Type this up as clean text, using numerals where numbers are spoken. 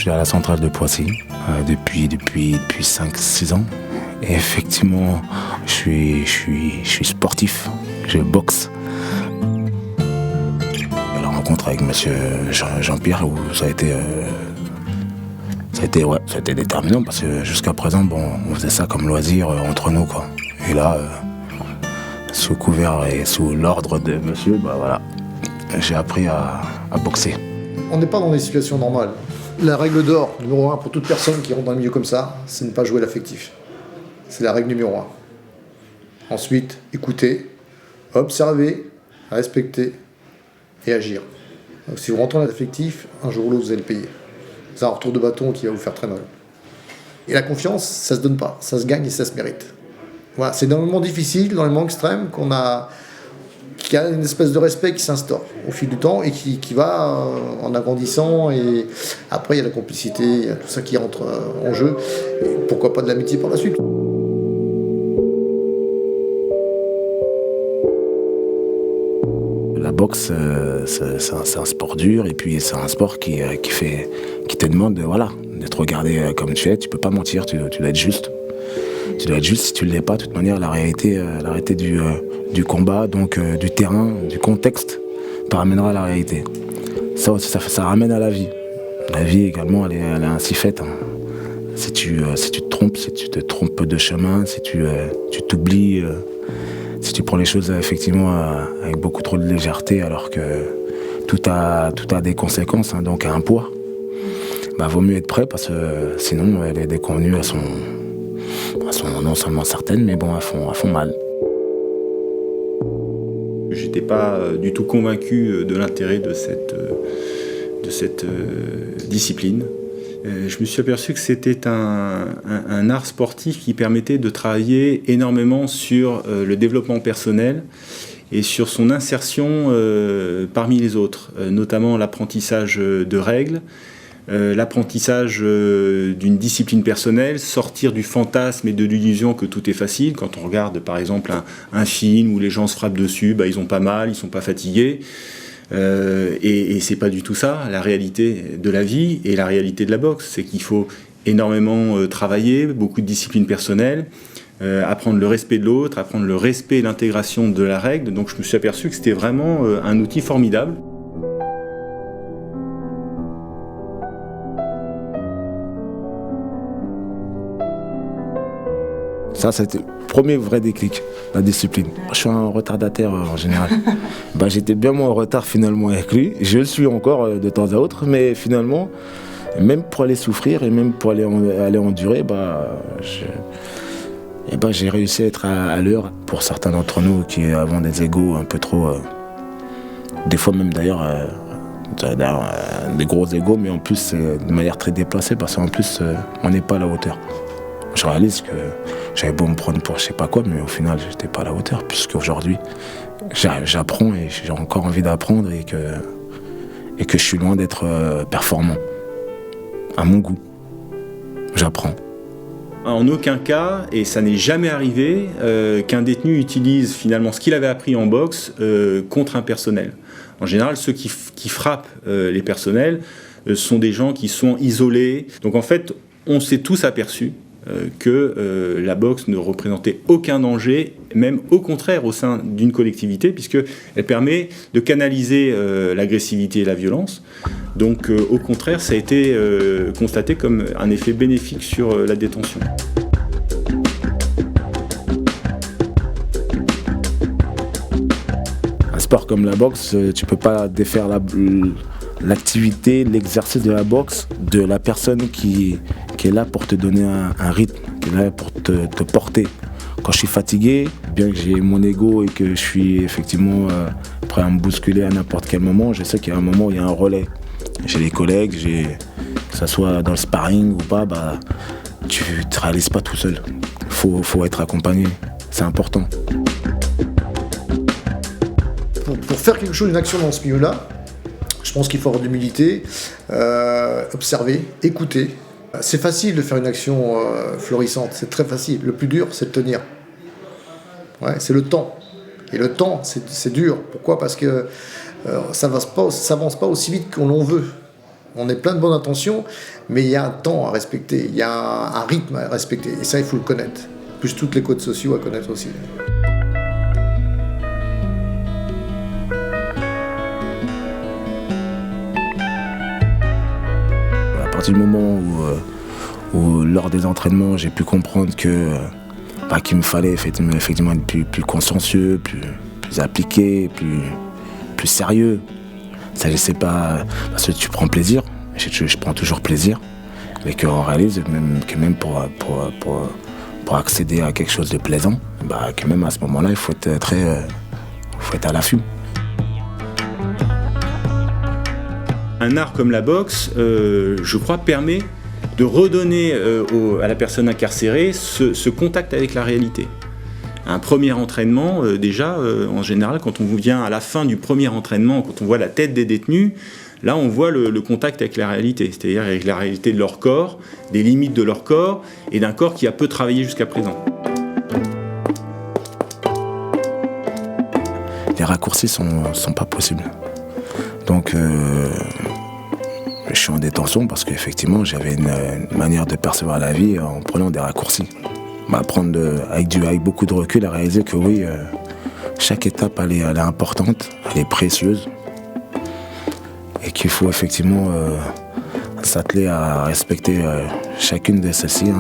suis à la centrale de Poissy depuis 5-6 ans. Et effectivement, je suis sportif, je boxe. La rencontre avec monsieur Jean-Pierre, ça a été déterminant parce que jusqu'à présent, on faisait ça comme loisir entre nous, quoi. Et là, sous couvert et sous l'ordre de monsieur, voilà, j'ai appris à boxer. On n'est pas dans des situations normales. La règle d'or, numéro 1, pour toute personne qui rentre dans un milieu comme ça, c'est ne pas jouer l'affectif. C'est la règle numéro 1. Ensuite, écouter, observer, respecter et agir. Donc, si vous rentrez dans l'affectif, un jour ou l'autre, vous allez le payer. C'est un retour de bâton qui va vous faire très mal. Et la confiance, ça se donne pas. Ça se gagne et ça se mérite. Voilà, c'est dans les moments difficiles, dans les moments extrêmes, qu'il y a une espèce de respect qui s'instaure au fil du temps et qui va en agrandissant. Et après, il y a la complicité, il y a tout ça qui rentre en jeu. Et pourquoi pas de l'amitié par la suite. La boxe, c'est un sport dur et puis c'est un sport qui te demande d'être regardé comme tu es. Tu peux pas mentir, tu dois être juste. Tu dois être juste. Si tu ne l'es pas, de toute manière, la réalité du combat, donc du terrain, du contexte, te ramènera à la réalité. Ça aussi, ça ramène à la vie. La vie également, elle est ainsi faite. Hein. Si tu te trompes, si tu te trompes de chemin, si tu t'oublies, si tu prends les choses effectivement avec beaucoup trop de légèreté, alors que tout a des conséquences, hein, donc un poids, vaut mieux être prêt parce que sinon les déconvenues elles sont non seulement certaines, mais elles font mal. J'étais pas du tout convaincu de l'intérêt de cette discipline. Je me suis aperçu que c'était un art sportif qui permettait de travailler énormément sur le développement personnel et sur son insertion parmi les autres, notamment l'apprentissage de règles, l'apprentissage d'une discipline personnelle, sortir du fantasme et de l'illusion que tout est facile. Quand on regarde par exemple un film où les gens se frappent dessus, ils ont pas mal, ils sont pas fatigués. Et c'est pas du tout ça, la réalité de la vie et la réalité de la boxe, c'est qu'il faut énormément travailler, beaucoup de discipline personnelle, apprendre le respect de l'autre, apprendre le respect et l'intégration de la règle. Donc je me suis aperçu que c'était vraiment un outil formidable. Ça, c'était le premier vrai déclic, la discipline. Je suis un retardataire en général. J'étais bien moins en retard finalement avec lui. Je le suis encore de temps à autre, mais finalement, même pour aller souffrir et même pour aller endurer, j'ai réussi à être à l'heure. Pour certains d'entre nous qui avons des égos un peu trop... des fois même d'ailleurs, des gros égos, mais en plus de manière très déplacée, parce qu'en plus, on n'est pas à la hauteur. Je réalise que j'avais beau me prendre pour je sais pas quoi, mais au final, j'étais pas à la hauteur, puisqu'aujourd'hui, j'apprends et j'ai encore envie d'apprendre et que je suis loin d'être performant. À mon goût. J'apprends. En aucun cas, et ça n'est jamais arrivé, qu'un détenu utilise finalement ce qu'il avait appris en boxe contre un personnel. En général, ceux qui frappent les personnels sont des gens qui sont isolés. Donc en fait, on s'est tous aperçus que la boxe ne représentait aucun danger, même au contraire au sein d'une collectivité, puisqu'elle permet de canaliser l'agressivité et la violence. Donc au contraire, ça a été constaté comme un effet bénéfique sur la détention. Un sport comme la boxe, tu peux pas défaire l'activité, l'exercice de la boxe de la personne qui est là pour te donner un rythme, qui est là pour te porter. Quand je suis fatigué, bien que j'ai mon ego et que je suis effectivement prêt à me bousculer à n'importe quel moment, je sais qu'il y a un moment où il y a un relais. J'ai des collègues, que ce soit dans le sparring ou pas, tu ne te réalises pas tout seul. Faut être accompagné, c'est important. Pour faire quelque chose, une action dans ce milieu-là, je pense qu'il faut avoir de l'humilité, observer, écouter. C'est facile de faire une action florissante, c'est très facile. Le plus dur, c'est de tenir. Ouais, c'est le temps. Et le temps, c'est dur. Pourquoi ? Parce que ça avance pas aussi vite qu'on l'on veut. On est plein de bonnes intentions, mais il y a un temps à respecter, il y a un rythme à respecter. Et ça, il faut le connaître. Plus toutes les codes sociaux à connaître aussi. À partir du moment où lors des entraînements, j'ai pu comprendre que qu'il me fallait effectivement être plus consciencieux, plus appliqué, plus sérieux. Ça, je sais pas, parce que tu prends plaisir, je prends toujours plaisir, mais qu'on réalise que même pour accéder à quelque chose de plaisant, que même à ce moment-là, il faut être à l'affût. Un art comme la boxe, je crois, permet de redonner à la personne incarcérée ce contact avec la réalité. Un premier entraînement, en général, quand on vient à la fin du premier entraînement, quand on voit la tête des détenus, là on voit le contact avec la réalité, c'est-à-dire avec la réalité de leur corps, des limites de leur corps, et d'un corps qui a peu travaillé jusqu'à présent. Les raccourcis sont pas possibles. Donc je suis en détention parce qu'effectivement j'avais une manière de percevoir la vie en prenant des raccourcis. Avec beaucoup de recul à réaliser que oui, chaque étape elle est importante, elle est précieuse et qu'il faut effectivement s'atteler à respecter chacune de celles-ci.